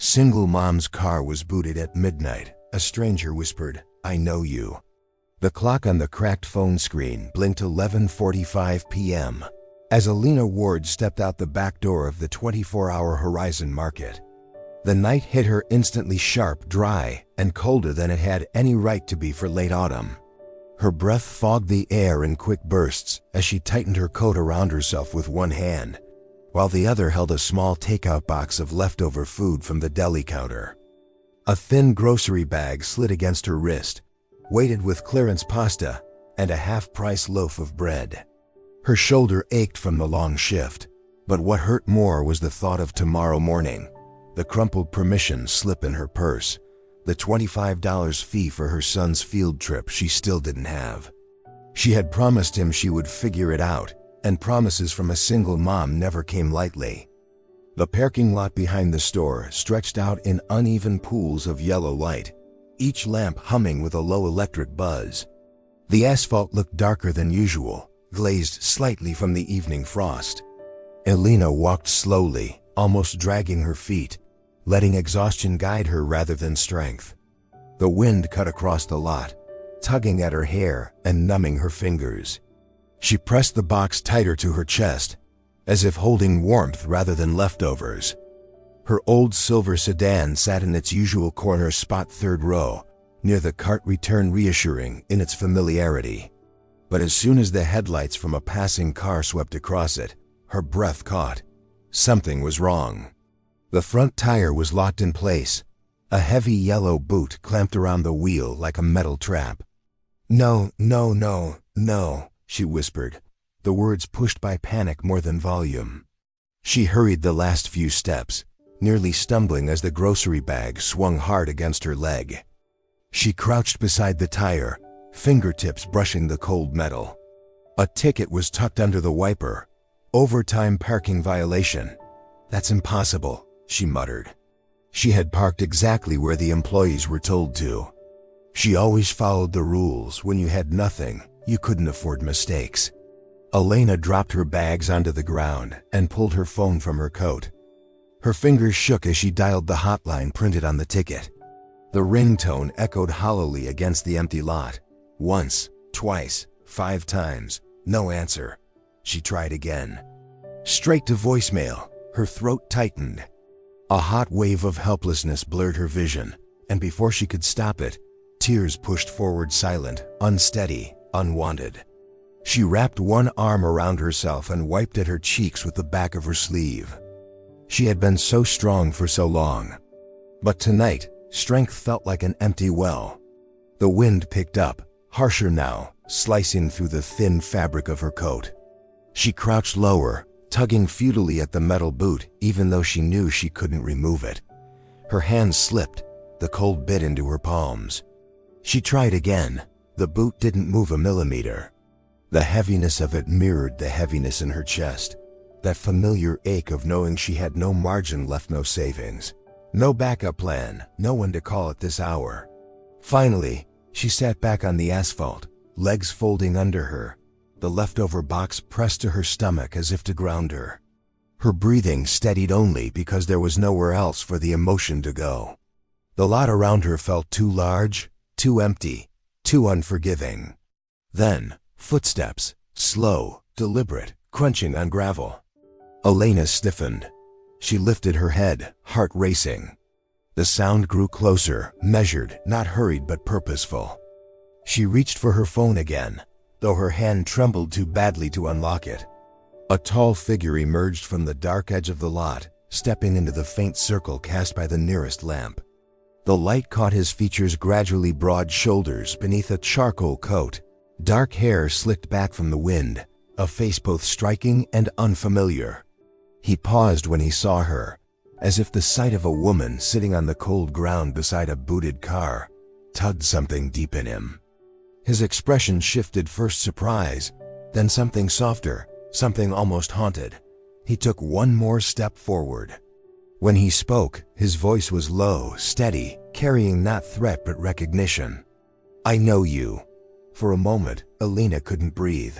Single mom's car was booted at midnight. A stranger whispered, "I know you." The clock on the cracked phone screen blinked 11:45 p.m. as Elena Ward stepped out the back door of the 24-hour Horizon Market. The night hit her instantly sharp, dry, and colder than it had any right to be for late autumn. Her breath fogged the air in quick bursts as she tightened her coat around herself with one hand, while the other held a small takeout box of leftover food from the deli counter. A thin grocery bag slid against her wrist, weighted with clearance pasta and a half-price loaf of bread. Her shoulder ached from the long shift, but what hurt more was the thought of tomorrow morning, the crumpled permission slip in her purse, the $25 fee for her son's field trip she still didn't have. She had promised him she would figure it out, and promises from a single mom never came lightly. The parking lot behind the store stretched out in uneven pools of yellow light, each lamp humming with a low electric buzz. The asphalt looked darker than usual, glazed slightly from the evening frost. Elena walked slowly, almost dragging her feet, letting exhaustion guide her rather than strength. The wind cut across the lot, tugging at her hair and numbing her fingers. She pressed the box tighter to her chest, as if holding warmth rather than leftovers. Her old silver sedan sat in its usual corner spot, third row, near the cart return, reassuring in its familiarity. But as soon as the headlights from a passing car swept across it, her breath caught. Something was wrong. The front tire was locked in place, a heavy yellow boot clamped around the wheel like a metal trap. "No, no, no, no," she whispered, the words pushed by panic more than volume. She hurried the last few steps, nearly stumbling as the grocery bag swung hard against her leg. She crouched beside the tire, fingertips brushing the cold metal. A ticket was tucked under the wiper. "Overtime parking violation." "That's impossible," she muttered. She had parked exactly where the employees were told to. She always followed the rules. When you had nothing, you couldn't afford mistakes. Elena dropped her bags onto the ground and pulled her phone from her coat. Her fingers shook as she dialed the hotline printed on the ticket. The ringtone echoed hollowly against the empty lot. Once, twice, 5 times, no answer. She tried again. Straight to voicemail, her throat tightened. A hot wave of helplessness blurred her vision, and before she could stop it, tears pushed forward, silent, unsteady, unwanted. She wrapped one arm around herself and wiped at her cheeks with the back of her sleeve. She had been so strong for so long. But tonight, strength felt like an empty well. The wind picked up, harsher now, slicing through the thin fabric of her coat. She crouched lower, tugging futilely at the metal boot, even though she knew she couldn't remove it. Her hands slipped, the cold bit into her palms. She tried again. The boot didn't move a millimeter. The heaviness of it mirrored the heaviness in her chest, that familiar ache of knowing she had no margin left, no savings, no backup plan, no one to call at this hour. Finally, she sat back on the asphalt, legs folding under her, the leftover box pressed to her stomach as if to ground her. Her breathing steadied only because there was nowhere else for the emotion to go. The lot around her felt too large, too empty, too unforgiving. Then, footsteps, slow, deliberate, crunching on gravel. Elena stiffened. She lifted her head, heart racing. The sound grew closer, measured, not hurried but purposeful. She reached for her phone again, though her hand trembled too badly to unlock it. A tall figure emerged from the dark edge of the lot, stepping into the faint circle cast by the nearest lamp. The light caught his features, gradually broad shoulders beneath a charcoal coat, dark hair slicked back from the wind, a face both striking and unfamiliar. He paused when he saw her, as if the sight of a woman sitting on the cold ground beside a booted car tugged something deep in him. His expression shifted, first surprise, then something softer, something almost haunted. He took one more step forward. When he spoke, his voice was low, steady, carrying not threat but recognition. "I know you." For a moment, Elena couldn't breathe.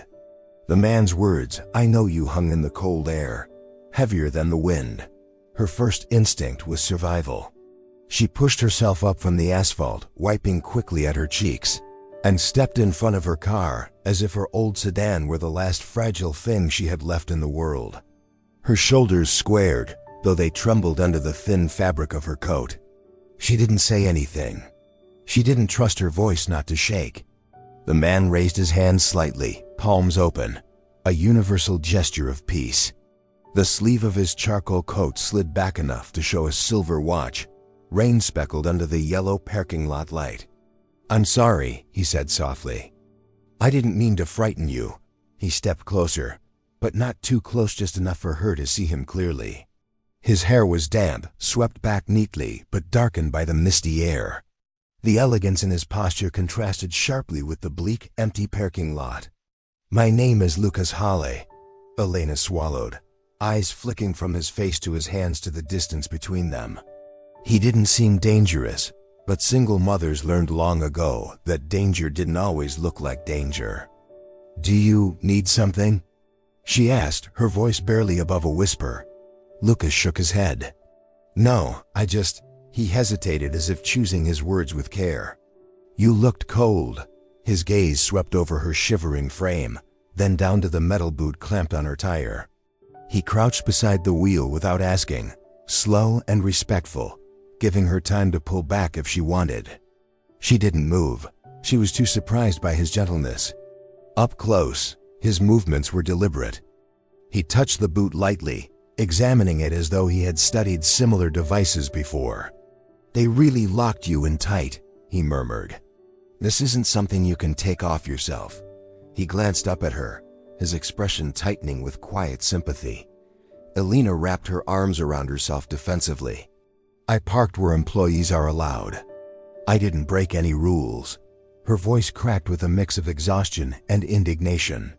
The man's words, "I know you," hung in the cold air, heavier than the wind. Her first instinct was survival. She pushed herself up from the asphalt, wiping quickly at her cheeks, and stepped in front of her car as if her old sedan were the last fragile thing she had left in the world. Her shoulders squared, though they trembled under the thin fabric of her coat. She didn't say anything. She didn't trust her voice not to shake. The man raised his hands slightly, palms open, a universal gesture of peace. The sleeve of his charcoal coat slid back enough to show a silver watch, rain-speckled under the yellow parking lot light. "I'm sorry," he said softly. "I didn't mean to frighten you." He stepped closer, but not too close, just enough for her to see him clearly. His hair was damp, swept back neatly, but darkened by the misty air. The elegance in his posture contrasted sharply with the bleak, empty parking lot. "My name is Lucas Halle," Elena swallowed, eyes flicking from his face to his hands to the distance between them. He didn't seem dangerous, but single mothers learned long ago that danger didn't always look like danger. "Do you need something?" she asked, her voice barely above a whisper. Lucas shook his head. "No, He hesitated as if choosing his words with care. "You looked cold." His gaze swept over her shivering frame, then down to the metal boot clamped on her tire. He crouched beside the wheel without asking, slow and respectful, giving her time to pull back if she wanted. She didn't move. She was too surprised by his gentleness. Up close, his movements were deliberate. He touched the boot lightly, examining it as though he had studied similar devices before. "They really locked you in tight," he murmured. "This isn't something you can take off yourself." He glanced up at her, his expression tightening with quiet sympathy. Elena wrapped her arms around herself defensively. "I parked where employees are allowed. I didn't break any rules." Her voice cracked with a mix of exhaustion and indignation.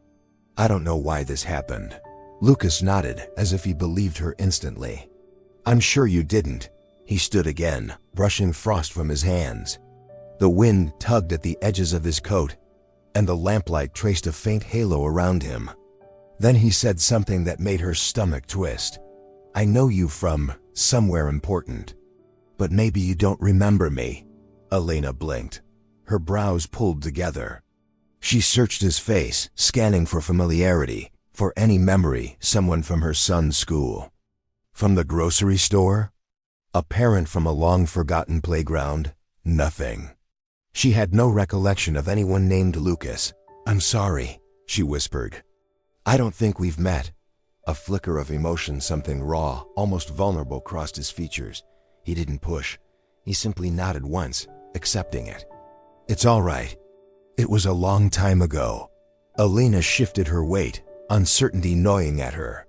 "I don't know why this happened." Lucas nodded as if he believed her instantly. "I'm sure you didn't." He stood again, brushing frost from his hands. The wind tugged at the edges of his coat, and the lamplight traced a faint halo around him. Then he said something that made her stomach twist. "I know you from somewhere important, but maybe you don't remember me." Elena blinked, her brows pulled together. She searched his face, scanning for familiarity, for any memory, someone from her son's school. From the grocery store? A parent from a long-forgotten playground? Nothing. She had no recollection of anyone named Lucas. "I'm sorry," she whispered. "I don't think we've met." A flicker of emotion, something raw, almost vulnerable, crossed his features. He didn't push. He simply nodded once, accepting it. "It's all right. It was a long time ago." Elena shifted her weight, uncertainty gnawing at her.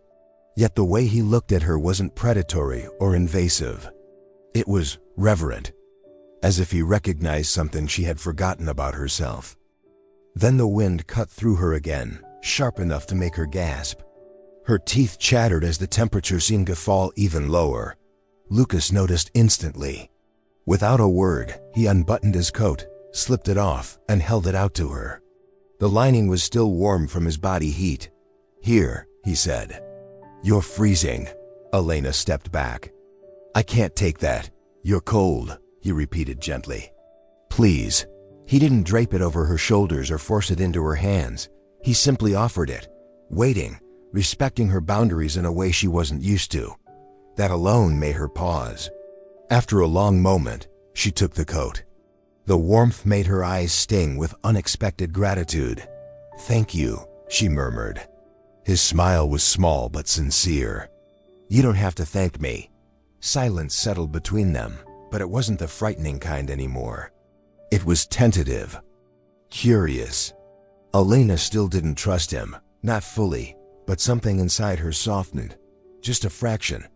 Yet the way he looked at her wasn't predatory or invasive. It was reverent, as if he recognized something she had forgotten about herself. Then the wind cut through her again, sharp enough to make her gasp. Her teeth chattered as the temperature seemed to fall even lower. Lucas noticed instantly. Without a word, he unbuttoned his coat, slipped it off, and held it out to her. The lining was still warm from his body heat. "Here," he said. "You're freezing." Elena stepped back. "I can't take that. You're cold," he repeated gently. "Please." He didn't drape it over her shoulders or force it into her hands. He simply offered it, waiting, respecting her boundaries in a way she wasn't used to. That alone made her pause. After a long moment, she took the coat. The warmth made her eyes sting with unexpected gratitude. "Thank you," she murmured. His smile was small but sincere. "You don't have to thank me." Silence settled between them, but it wasn't the frightening kind anymore. It was tentative, curious. Elena still didn't trust him, not fully, but something inside her softened, just a fraction,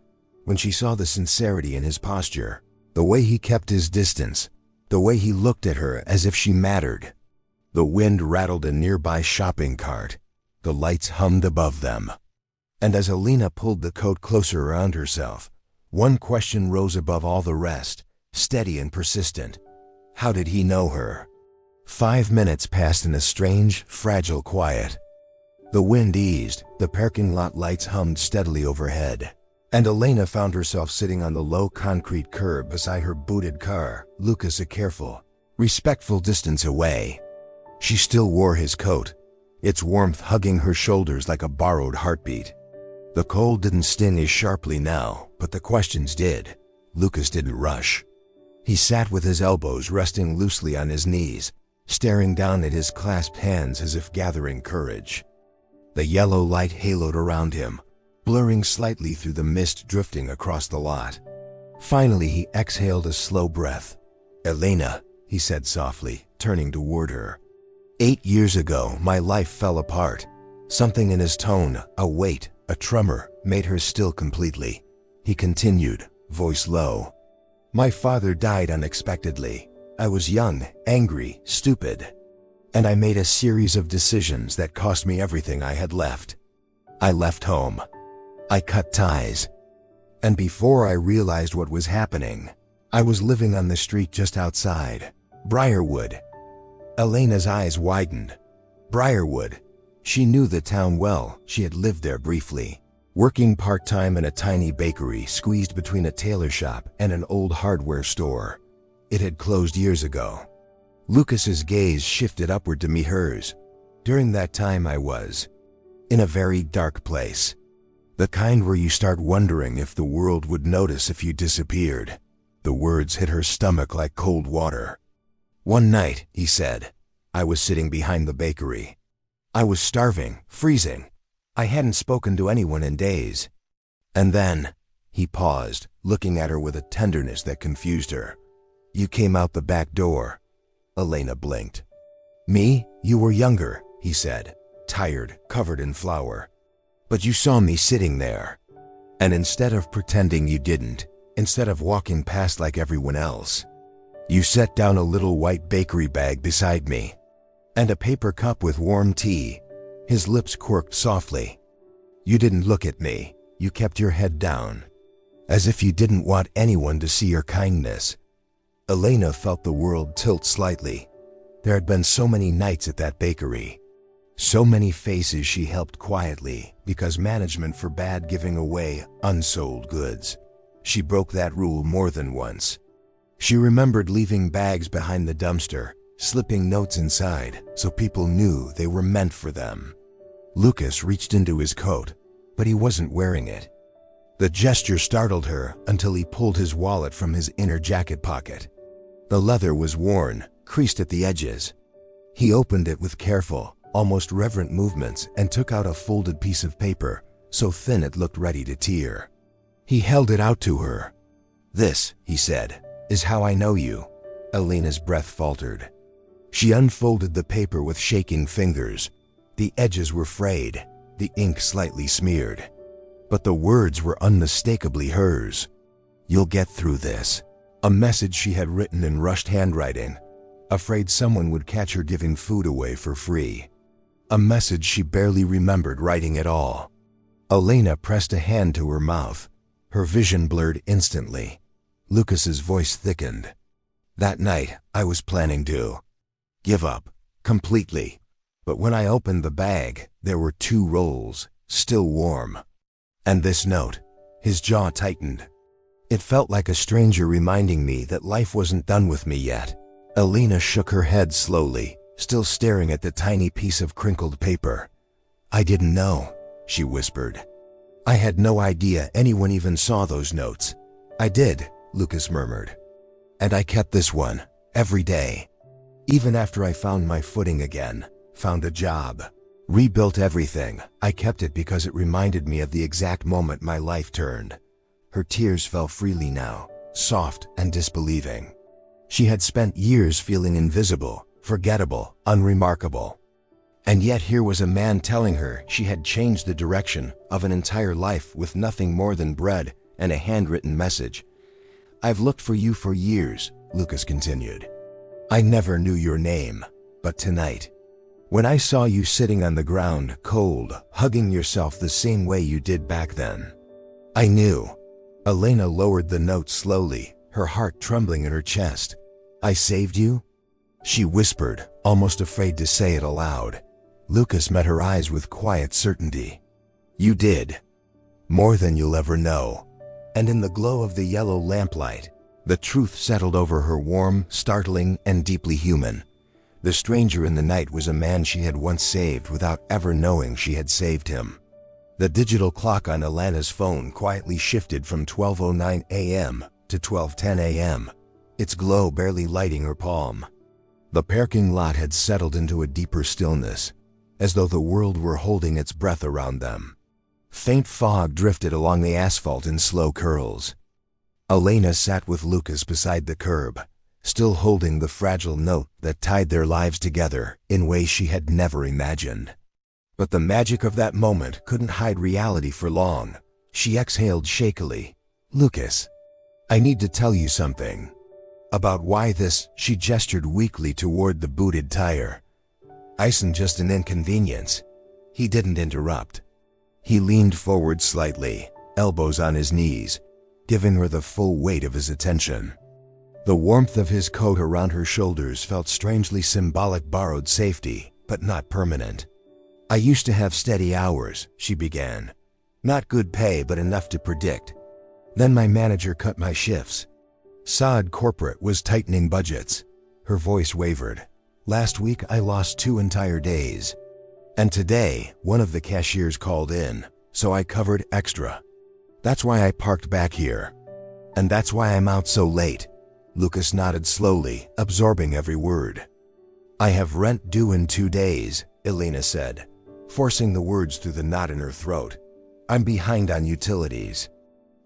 when she saw the sincerity in his posture, the way he kept his distance, the way he looked at her as if she mattered. The wind rattled a nearby shopping cart. The lights hummed above them. And as Elena pulled the coat closer around herself, one question rose above all the rest, steady and persistent. How did he know her? 5 minutes passed in a strange, fragile quiet. The wind eased, the parking lot lights hummed steadily overhead. And Elena found herself sitting on the low concrete curb beside her booted car, Lucas a careful, respectful distance away. She still wore his coat, its warmth hugging her shoulders like a borrowed heartbeat. The cold didn't sting as sharply now, but the questions did. Lucas didn't rush. He sat with his elbows resting loosely on his knees, staring down at his clasped hands as if gathering courage. The yellow light haloed around him, blurring slightly through the mist drifting across the lot. Finally, he exhaled a slow breath. "Elena," he said softly, turning toward her. 8 years ago, my life fell apart. Something in his tone, a weight, a tremor, made her still completely. He continued, voice low. "My father died unexpectedly. I was young, angry, stupid. And I made a series of decisions that cost me everything I had left. I left home. I cut ties. And before I realized what was happening, I was living on the street just outside, Briarwood." Elena's eyes widened. Briarwood. She knew the town well. She had lived there briefly, working part-time in a tiny bakery squeezed between a tailor shop and an old hardware store. It had closed years ago. Lucas's gaze shifted upward to meet hers. "During that time I was in a very dark place. The kind where you start wondering if the world would notice if you disappeared." The words hit her stomach like cold water. "One night," he said, "I was sitting behind the bakery. I was starving, freezing. I hadn't spoken to anyone in days. And then," he paused, looking at her with a tenderness that confused her, "you came out the back door." Elena blinked. "Me? You were younger," he said, tired, covered in flour. "But you saw me sitting there. And instead of pretending you didn't, instead of walking past like everyone else, you set down a little white bakery bag beside me. And a paper cup with warm tea." His lips quirked softly. "You didn't look at me. You kept your head down, as if you didn't want anyone to see your kindness." Elena felt the world tilt slightly. There had been so many nights at that bakery. So many faces she helped quietly because management forbade giving away unsold goods. She broke that rule more than once. She remembered leaving bags behind the dumpster, slipping notes inside so people knew they were meant for them. Lucas reached into his coat, but he wasn't wearing it. The gesture startled her until he pulled his wallet from his inner jacket pocket. The leather was worn, creased at the edges. He opened it with careful, almost reverent movements and took out a folded piece of paper, so thin it looked ready to tear. He held it out to her. "This," he said, "is how I know you." Elena's breath faltered. She unfolded the paper with shaking fingers. The edges were frayed, the ink slightly smeared. But the words were unmistakably hers. "You'll get through this." A message she had written in rushed handwriting, afraid someone would catch her giving food away for free. A message she barely remembered writing at all. Elena pressed a hand to her mouth. Her vision blurred instantly. Lucas's voice thickened. "That night, I was planning to give up, completely. But when I opened the bag, there were 2 rolls, still warm. And this note." His jaw tightened. It felt like a stranger reminding me that life wasn't done with me yet. Elena shook her head slowly, still staring at the tiny piece of crinkled paper. "I didn't know," she whispered. "I had no idea anyone even saw those notes." "I did," Lucas murmured. "And I kept this one, every day. Even after I found my footing again, found a job, rebuilt everything, I kept it because it reminded me of the exact moment my life turned." Her tears fell freely now, soft and disbelieving. She had spent years feeling invisible, forgettable, unremarkable. And yet here was a man telling her she had changed the direction of an entire life with nothing more than bread and a handwritten message. "I've looked for you for years," Lucas continued. "I never knew your name, but tonight, when I saw you sitting on the ground, cold, hugging yourself the same way you did back then, I knew." Elena lowered the note slowly, her heart trembling in her chest. "I saved you?" she whispered, almost afraid to say it aloud. Lucas met her eyes with quiet certainty. "You did. More than you'll ever know. And in the glow of the yellow lamplight, the truth settled over her, warm, startling, and deeply human. The stranger in the night was a man she had once saved without ever knowing she had saved him. The digital clock on Elena's phone quietly shifted from 12:09 a.m. to 12:10 a.m., its glow barely lighting her palm. The parking lot had settled into a deeper stillness, as though the world were holding its breath around them. Faint fog drifted along the asphalt in slow curls. Elena sat with Lucas beside the curb, still holding the fragile note that tied their lives together in ways she had never imagined. But the magic of that moment couldn't hide reality for long. She exhaled shakily. "Lucas, I need to tell you something." "About why this?" She gestured weakly toward the booted tire. "Isn't just an inconvenience." He didn't interrupt. He leaned forward slightly, elbows on his knees, giving her the full weight of his attention. The warmth of his coat around her shoulders felt strangely symbolic, borrowed safety, but not permanent. "I used to have steady hours," she began. "Not good pay, but enough to predict. Then my manager cut my shifts. Saad Corporate was tightening budgets." Her voice wavered. "Last week I lost 2 entire days. And today, one of the cashiers called in, so I covered extra. That's why I parked back here. And that's why I'm out so late." Lucas nodded slowly, absorbing every word. "I have rent due in 2 days," Elena said, forcing the words through the knot in her throat. "I'm behind on utilities.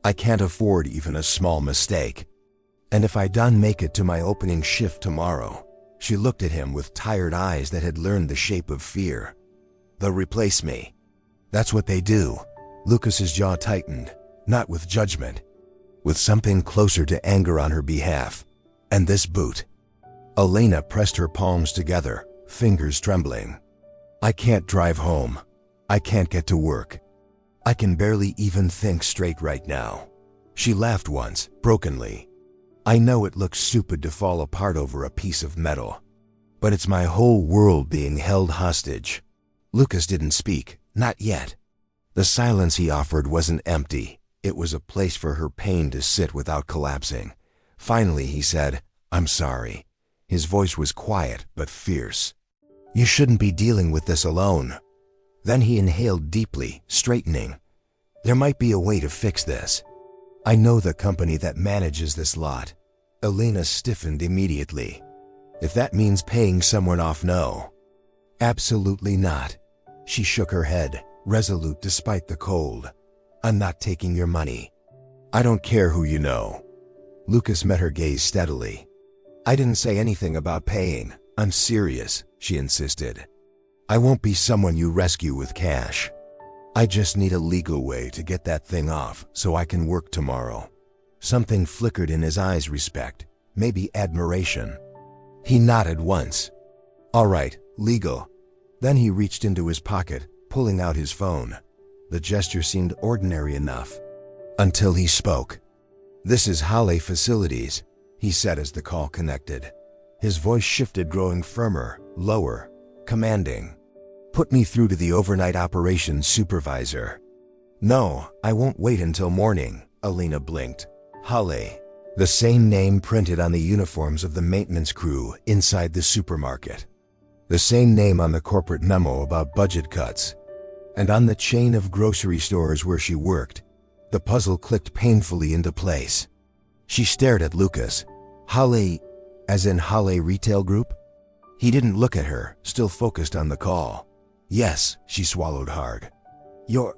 I can't afford even a small mistake. And if I don't make it to my opening shift tomorrow," she looked at him with tired eyes that had learned the shape of fear, "they'll replace me." "That's what they do." Lucas's jaw tightened, not with judgment, with something closer to anger on her behalf. "And this boot." Elena pressed her palms together, fingers trembling. "I can't drive home. I can't get to work. I can barely even think straight right now." She laughed once, brokenly. "I know it looks stupid to fall apart over a piece of metal, but it's my whole world being held hostage." Lucas didn't speak, not yet. The silence he offered wasn't empty. It was a place for her pain to sit without collapsing. Finally he said, "I'm sorry." His voice was quiet but fierce. "You shouldn't be dealing with this alone." Then he inhaled deeply, straightening. "There might be a way to fix this. I know the company that manages this lot." Elena stiffened immediately. "If that means paying someone off, no." "Absolutely not." She shook her head, resolute despite the cold. "I'm not taking your money." "I don't care who you know." Lucas met her gaze steadily. "I didn't say anything about paying. I'm serious," she insisted. "I won't be someone you rescue with cash. I just need a legal way to get that thing off so I can work tomorrow." Something flickered in his eyes, respect, maybe admiration. He nodded once. "All right, legal." Then he reached into his pocket, pulling out his phone. The gesture seemed ordinary enough, until he spoke. "This is Halle Facilities," he said as the call connected. His voice shifted, growing firmer, lower, commanding. "Put me through to the overnight operations supervisor." "No, I won't wait until morning," Elena blinked. Halle, the same name printed on the uniforms of the maintenance crew inside the supermarket. The same name on the corporate memo about budget cuts. And on the chain of grocery stores where she worked. The puzzle clicked painfully into place. She stared at Lucas. "Halle, as in Halle Retail Group?" He didn't look at her, still focused on the call. "Yes," she swallowed hard. "You're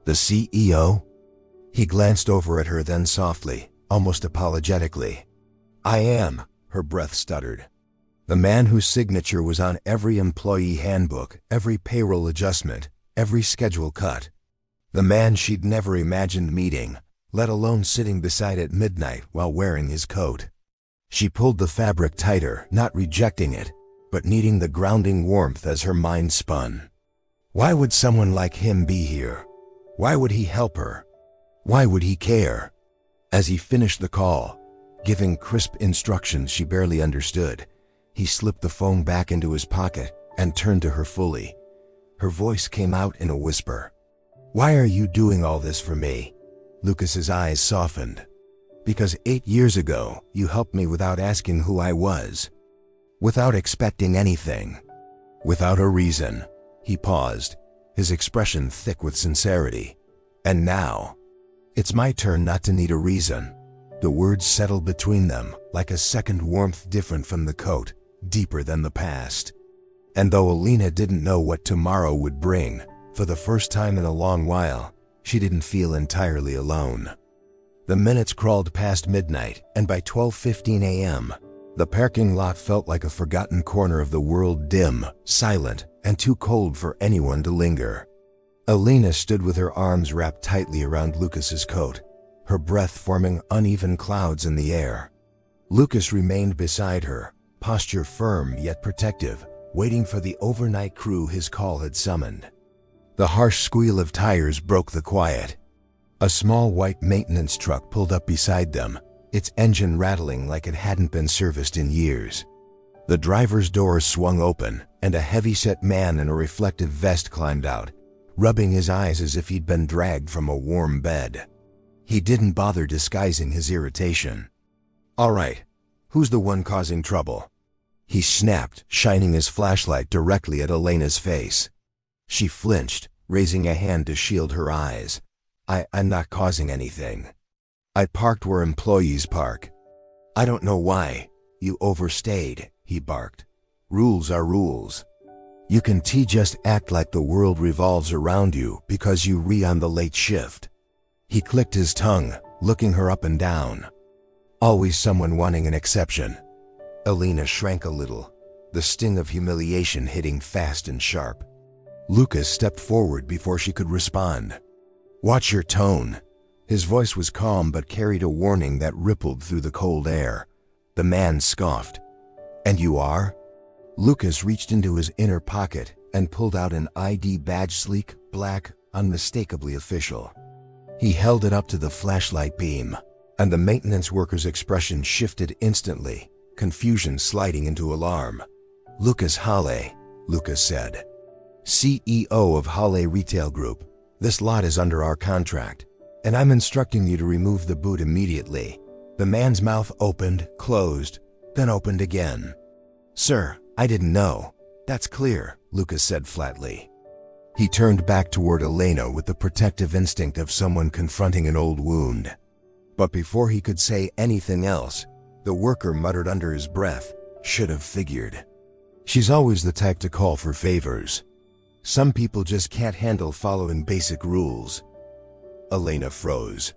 the CEO?" He glanced over at her, then softly, almost apologetically. "I am," her breath stuttered. The man whose signature was on every employee handbook, every payroll adjustment, every schedule cut. The man she'd never imagined meeting, let alone sitting beside at midnight while wearing his coat. She pulled the fabric tighter, not rejecting it, but needing the grounding warmth as her mind spun. Why would someone like him be here? Why would he help her? Why would he care? As he finished the call, giving crisp instructions she barely understood, he slipped the phone back into his pocket and turned to her fully. Her voice came out in a whisper. Why are you doing all this for me? Lucas's eyes softened. Because 8 years ago, you helped me without asking who I was. Without expecting anything. Without a reason. He paused, his expression thick with sincerity. And now, it's my turn not to need a reason. The words settled between them, like a second warmth different from the coat, deeper than the past. And though Elena didn't know what tomorrow would bring, for the first time in a long while, she didn't feel entirely alone. The minutes crawled past midnight, and by 12:15 a.m., the parking lot felt like a forgotten corner of the world, dim, silent, and too cold for anyone to linger. Elena stood with her arms wrapped tightly around Lucas's coat, her breath forming uneven clouds in the air. Lucas remained beside her, posture firm yet protective, waiting for the overnight crew his call had summoned. The harsh squeal of tires broke the quiet. A small white maintenance truck pulled up beside them, its engine rattling like it hadn't been serviced in years. The driver's door swung open, and a heavy-set man in a reflective vest climbed out, rubbing his eyes as if he'd been dragged from a warm bed. He didn't bother disguising his irritation. "All right, who's the one causing trouble?" he snapped, shining his flashlight directly at Elena's face. She flinched, raising a hand to shield her eyes. I'm not causing anything. I parked where employees park." "I don't know why. You overstayed," he barked. "Rules are rules. You can just act like the world revolves around you because you on the late shift." He clicked his tongue, looking her up and down. Always someone wanting an exception. Elena shrank a little, the sting of humiliation hitting fast and sharp. Lucas stepped forward before she could respond. "Watch your tone." His voice was calm but carried a warning that rippled through the cold air. The man scoffed. "And you are?" Lucas reached into his inner pocket and pulled out an ID badge, sleek, black, unmistakably official. He held it up to the flashlight beam, and the maintenance worker's expression shifted instantly, confusion sliding into alarm. "Lucas Halle," Lucas said. "CEO of Halle Retail Group. This lot is under our contract, and I'm instructing you to remove the boot immediately." The man's mouth opened, closed, then opened again. "Sir, I didn't know." "That's clear," Lucas said flatly. He turned back toward Elena with the protective instinct of someone confronting an old wound. But before he could say anything else, the worker muttered under his breath, "Should have figured." She's always the type to call for favors. Some people just can't handle following basic rules. Elena froze.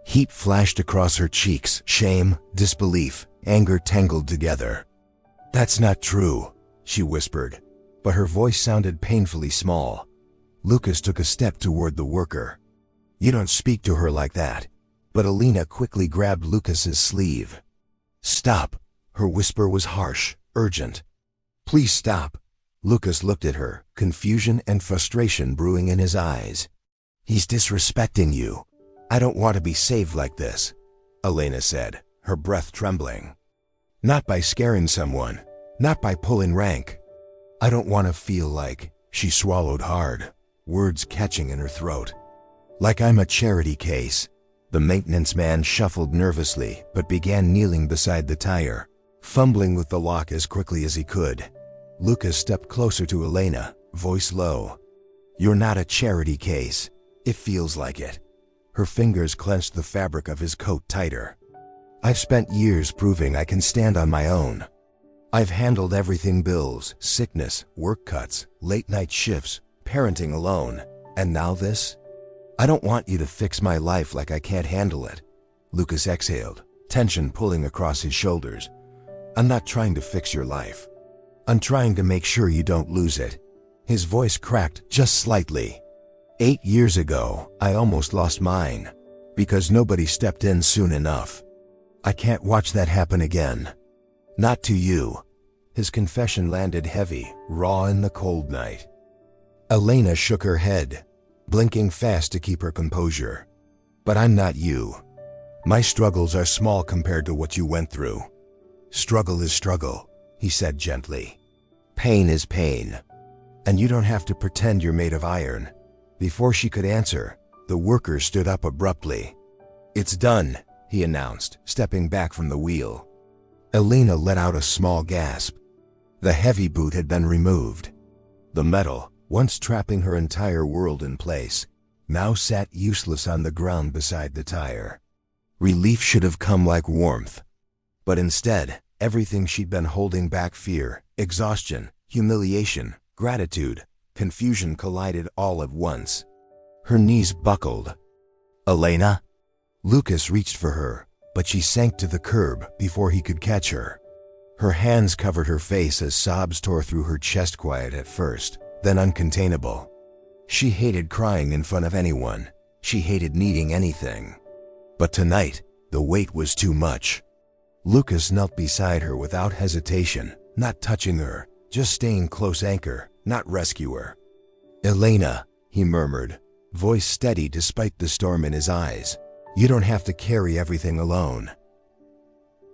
Heat flashed across her cheeks, shame, disbelief, anger tangled together. "That's not true," she whispered, but her voice sounded painfully small. Lucas took a step toward the worker. "You don't speak to her like that." But Elena quickly grabbed Lucas's sleeve. "Stop." Her whisper was harsh, urgent. "Please stop." Lucas looked at her, confusion and frustration brewing in his eyes. "He's disrespecting you. I don't want to be saved like this," Elena said, her breath trembling. "Not by scaring someone, not by pulling rank. I don't want to feel like," she swallowed hard, words catching in her throat. "Like I'm a charity case." The maintenance man shuffled nervously but began kneeling beside the tire, fumbling with the lock as quickly as he could. Lucas stepped closer to Elena, voice low. "You're not a charity case. It feels like it." Her fingers clenched the fabric of his coat tighter. "I've spent years proving I can stand on my own. I've handled everything: bills, sickness, work cuts, late-night shifts, parenting alone. And now this? I don't want you to fix my life like I can't handle it." Lucas exhaled, tension pulling across his shoulders. "I'm not trying to fix your life. I'm trying to make sure you don't lose it." His voice cracked just slightly. 8 years ago, I almost lost mine, because nobody stepped in soon enough. I can't watch that happen again. Not to you. His confession landed heavy, raw in the cold night. Elena shook her head, blinking fast to keep her composure. "But I'm not you. My struggles are small compared to what you went through." "Struggle is struggle," he said gently. "Pain is pain. And you don't have to pretend you're made of iron. Before she could answer, the worker stood up abruptly. "It's done," he announced, stepping back from the wheel. Elena let out a small gasp. The heavy boot had been removed. The metal, once trapping her entire world in place, now sat useless on the ground beside the tire. Relief should have come like warmth. But instead, everything she'd been holding back, fear, exhaustion, humiliation, gratitude, confusion, collided all at once. Her knees buckled. "Elena?" Lucas reached for her, but she sank to the curb before he could catch her. Her hands covered her face as sobs tore through her chest, quiet at first, then uncontainable. She hated crying in front of anyone. She hated needing anything. But tonight, the weight was too much. Lucas knelt beside her without hesitation, not touching her, just staying close, anchor, not rescuer. "Elena," he murmured, voice steady despite the storm in his eyes. "You don't have to carry everything alone."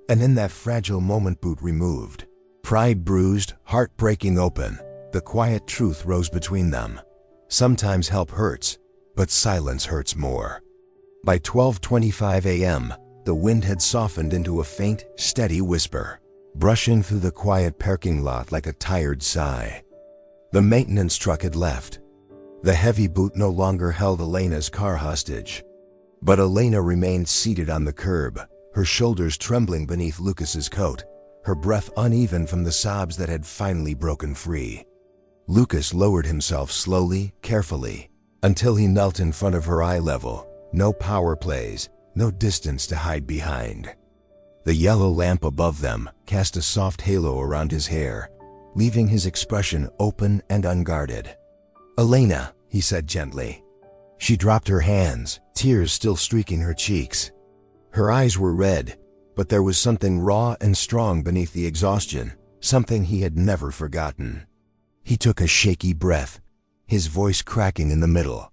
And in that fragile moment, boot removed, pride bruised, heart breaking open, the quiet truth rose between them. Sometimes help hurts, but silence hurts more. By 12:25 a.m., the wind had softened into a faint, steady whisper, brushing through the quiet parking lot like a tired sigh. The maintenance truck had left. The heavy boot no longer held Elena's car hostage. But Elena remained seated on the curb, her shoulders trembling beneath Lucas's coat, her breath uneven from the sobs that had finally broken free. Lucas lowered himself slowly, carefully, until he knelt in front of her, eye level. No power plays, no distance to hide behind. The yellow lamp above them cast a soft halo around his hair, leaving his expression open and unguarded. "Elena," he said gently. She dropped her hands, tears still streaking her cheeks. Her eyes were red, but there was something raw and strong beneath the exhaustion, something he had never forgotten. He took a shaky breath, his voice cracking in the middle.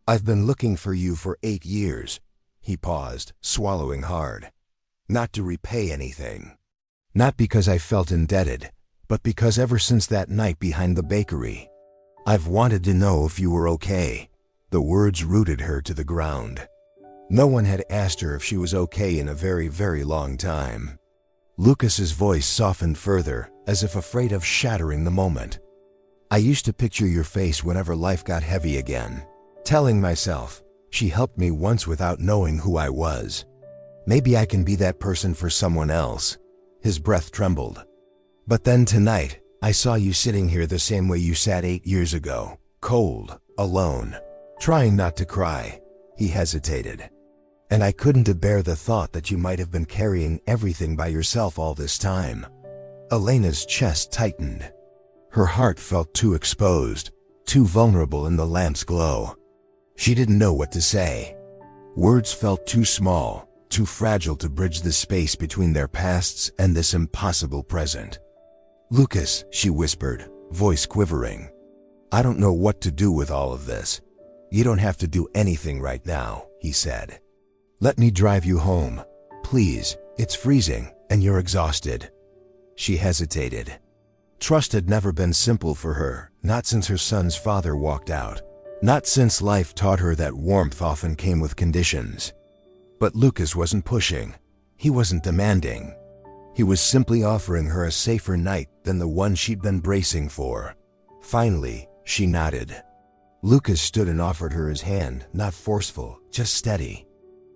"I've been looking for you for 8 years." He paused, swallowing hard. "Not to repay anything. Not because I felt indebted, but because ever since that night behind the bakery, I've wanted to know if you were okay." The words rooted her to the ground. No one had asked her if she was okay in a very, very long time. Lucas's voice softened further, as if afraid of shattering the moment. "I used to picture your face whenever life got heavy again, telling myself, she helped me once without knowing who I was. Maybe I can be that person for someone else." His breath trembled. "But then tonight, I saw you sitting here the same way you sat 8 years ago, cold, alone, trying not to cry." He hesitated. "And I couldn't bear the thought that you might have been carrying everything by yourself all this time." Elena's chest tightened. Her heart felt too exposed, too vulnerable in the lamp's glow. She didn't know what to say. Words felt too small, too fragile to bridge the space between their pasts and this impossible present. "Lucas," she whispered, voice quivering. "I don't know what to do with all of this." "You don't have to do anything right now," he said. "Let me drive you home. Please, it's freezing, and you're exhausted." She hesitated. Trust had never been simple for her, not since her son's father walked out. Not since life taught her that warmth often came with conditions. But Lucas wasn't pushing. He wasn't demanding. He was simply offering her a safer night than the one she'd been bracing for. Finally, she nodded. Lucas stood and offered her his hand, not forceful, just steady.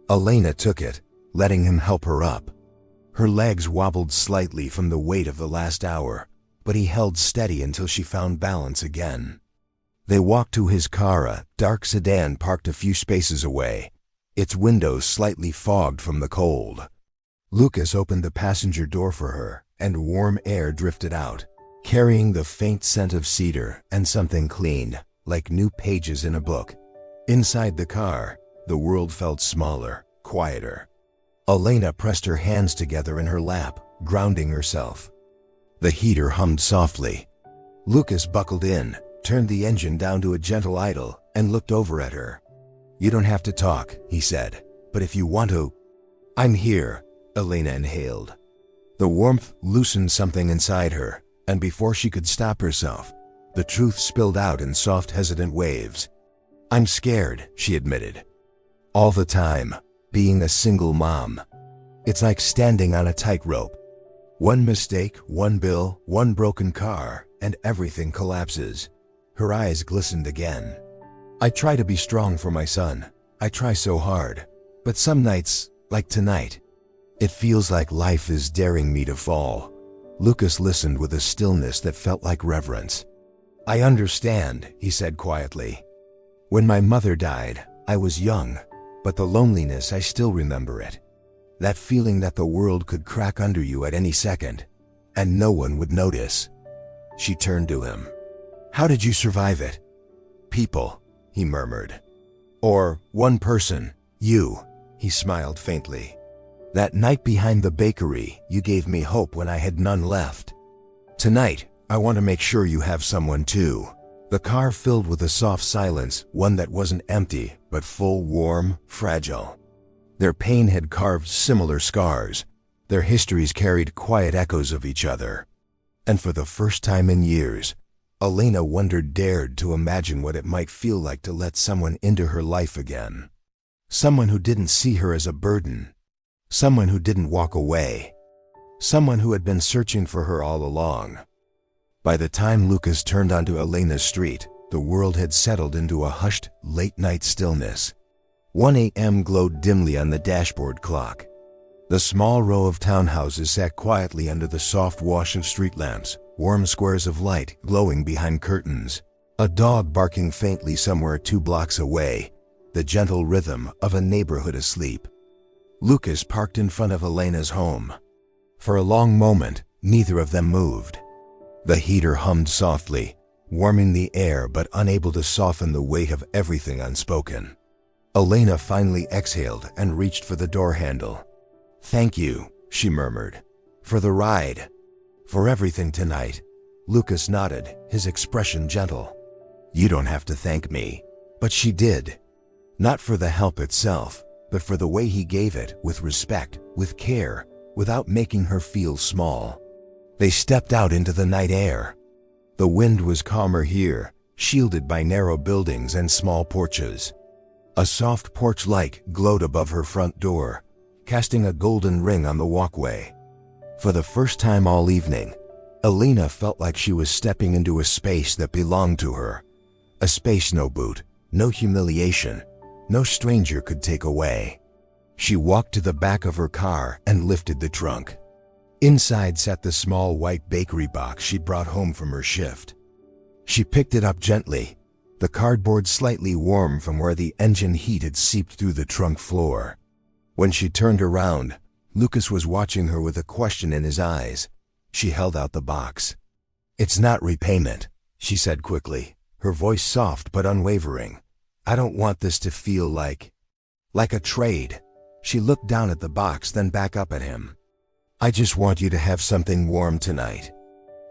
Elena took it, letting him help her up. Her legs wobbled slightly from the weight of the last hour, but he held steady until she found balance again. They walked to his car, a dark sedan parked a few spaces away, its windows slightly fogged from the cold. Lucas opened the passenger door for her, and warm air drifted out, carrying the faint scent of cedar and something clean, like new pages in a book. Inside the car, the world felt smaller, quieter. Elena pressed her hands together in her lap, grounding herself. The heater hummed softly. Lucas buckled in, turned the engine down to a gentle idle, and looked over at her. "You don't have to talk," he said, "but if you want to—" "I'm here," Elena inhaled. The warmth loosened something inside her, and before she could stop herself, the truth spilled out in soft, hesitant waves. I'm scared, she admitted. All the time, being a single mom. It's like standing on a tightrope. One mistake, one bill, one broken car, and everything collapses. Her eyes glistened again. I try to be strong for my son. I try so hard. But some nights, like tonight, it feels like life is daring me to fall. Lucas listened with a stillness that felt like reverence. I understand, he said quietly. When my mother died, I was young, but the loneliness, I still remember it. That feeling that the world could crack under you at any second, and no one would notice. She turned to him. How did you survive it? People, he murmured. Or one person, you, he smiled faintly. That night behind the bakery, you gave me hope when I had none left. Tonight, I want to make sure you have someone too. The car filled with a soft silence, one that wasn't empty, but full, warm, fragile. Their pain had carved similar scars. Their histories carried quiet echoes of each other. And for the first time in years, Elena dared to imagine what it might feel like to let someone into her life again. Someone who didn't see her as a burden. Someone who didn't walk away. Someone who had been searching for her all along. By the time Lucas turned onto Elena's street, the world had settled into a hushed, late-night stillness. 1 a.m. glowed dimly on the dashboard clock. The small row of townhouses sat quietly under the soft wash of street lamps, warm squares of light glowing behind curtains. A dog barking faintly somewhere 2 blocks away, the gentle rhythm of a neighborhood asleep. Lucas parked in front of Elena's home. For a long moment, neither of them moved. The heater hummed softly, warming the air but unable to soften the weight of everything unspoken. Elena finally exhaled and reached for the door handle. Thank you, she murmured. For the ride. For everything tonight. Lucas nodded, his expression gentle. You don't have to thank me. But she did. Not for the help itself, but for the way he gave it, with respect, with care, without making her feel small. They stepped out into the night air. The wind was calmer here, shielded by narrow buildings and small porches. A soft porch light glowed above her front door, casting a golden ring on the walkway. For the first time all evening, Elena felt like she was stepping into a space that belonged to her. A space no boot, no humiliation, no stranger could take away. She walked to the back of her car and lifted the trunk. Inside sat the small white bakery box she'd brought home from her shift. She picked it up gently, the cardboard slightly warm from where the engine heat had seeped through the trunk floor. When she turned around, Lucas was watching her with a question in his eyes. She held out the box. It's not repayment, she said quickly, her voice soft but unwavering. I don't want this to feel like a trade. She looked down at the box, then back up at him. I just want you to have something warm tonight.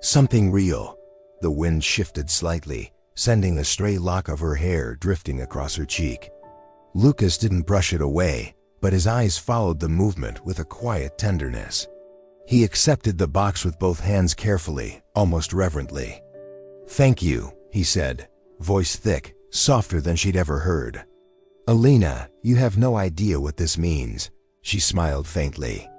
Something real. The wind shifted slightly, sending a stray lock of her hair drifting across her cheek. Lucas didn't brush it away, but his eyes followed the movement with a quiet tenderness. He accepted the box with both hands carefully, almost reverently. Thank you, he said, voice thick, softer than she'd ever heard. Elena, you have no idea what this means, she smiled faintly.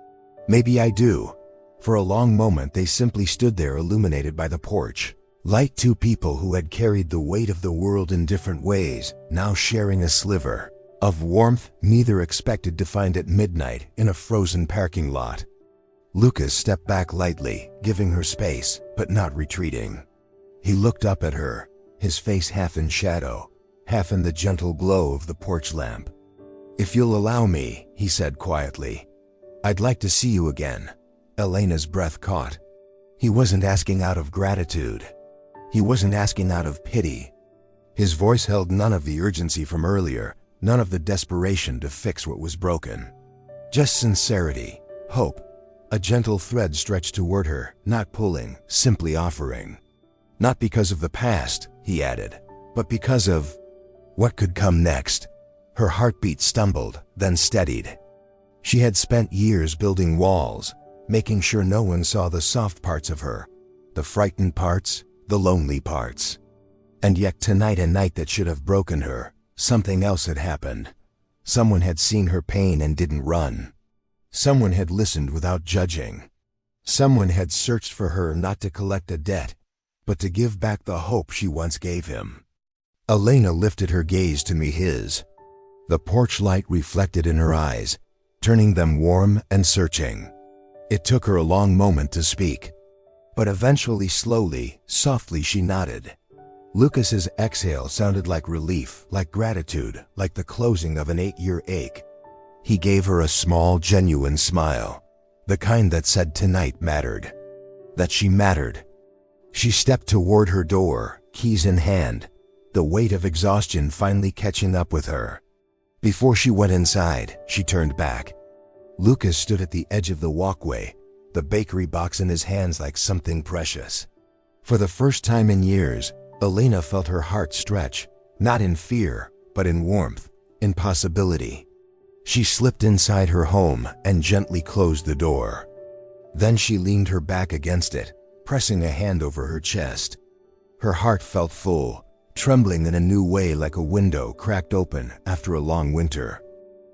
Maybe I do. For a long moment they simply stood there illuminated by the porch, like two people who had carried the weight of the world in different ways, now sharing a sliver of warmth neither expected to find at midnight in a frozen parking lot. Lucas stepped back lightly, giving her space, but not retreating. He looked up at her, his face half in shadow, half in the gentle glow of the porch lamp. If you'll allow me, he said quietly, I'd like to see you again. Elena's breath caught. He wasn't asking out of gratitude. He wasn't asking out of pity. His voice held none of the urgency from earlier, none of the desperation to fix what was broken. Just sincerity, hope. A gentle thread stretched toward her, not pulling, simply offering. Not because of the past, he added, but because of what could come next. Her heartbeat stumbled, then steadied. She had spent years building walls, making sure no one saw the soft parts of her, the frightened parts, the lonely parts. And yet tonight, a night that should have broken her, Something else had happened. Someone had seen her pain and didn't run. Someone had listened without judging. Someone had searched for her not to collect a debt, but to give back the hope she once gave him. Elena lifted her gaze to meet his. The porch light reflected in her eyes, turning them warm and searching. It took her a long moment to speak, but eventually, slowly, softly, she nodded. Lucas's exhale sounded like relief, like gratitude, like the closing of an 8-year ache. He gave her a small, genuine smile, the kind that said tonight mattered, that she mattered. She stepped toward her door, keys in hand, the weight of exhaustion finally catching up with her. Before she went inside, she turned back. Lucas stood at the edge of the walkway, the bakery box in his hands like something precious. For the first time in years, Elena felt her heart stretch, not in fear, but in warmth, in possibility. She slipped inside her home and gently closed the door. Then she leaned her back against it, pressing a hand over her chest. Her heart felt full, trembling in a new way like a window cracked open after a long winter.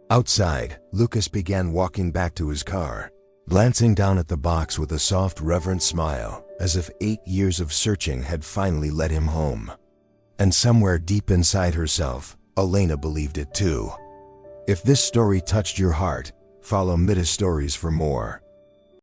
Outside, Lucas began walking back to his car, glancing down at the box with a soft, reverent smile, as if 8 years of searching had finally led him home. And somewhere deep inside herself, Elena believed it too. If this story touched your heart, follow Midus Stories for more.